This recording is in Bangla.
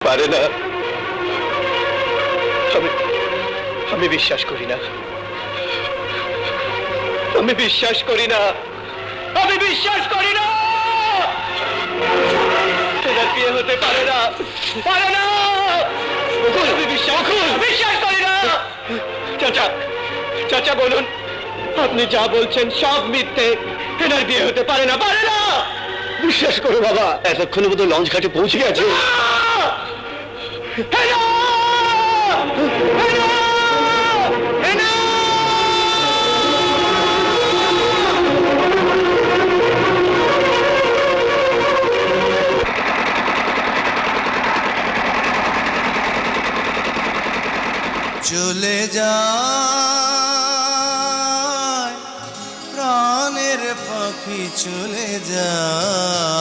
পারে না। আমি বিশ্বাস করি না, আমি বিশ্বাস করি না, আমি বিশ্বাস করি না। এনার বিয়ে হতে পারে না, পারে না। আমি বিশ্বাস করি না। চাচা, চাচা বলুন, আপনি যা বলছেন সব মিথ্যে। এনার বিয়ে হতে পারে না, পারে না। বিশ্বাস করো বাবা, এতক্ষণের মতো লঞ্চ ঘাটে পৌঁছে গেছে। চলে যায় প্রাণের পাখি, চলে যায়।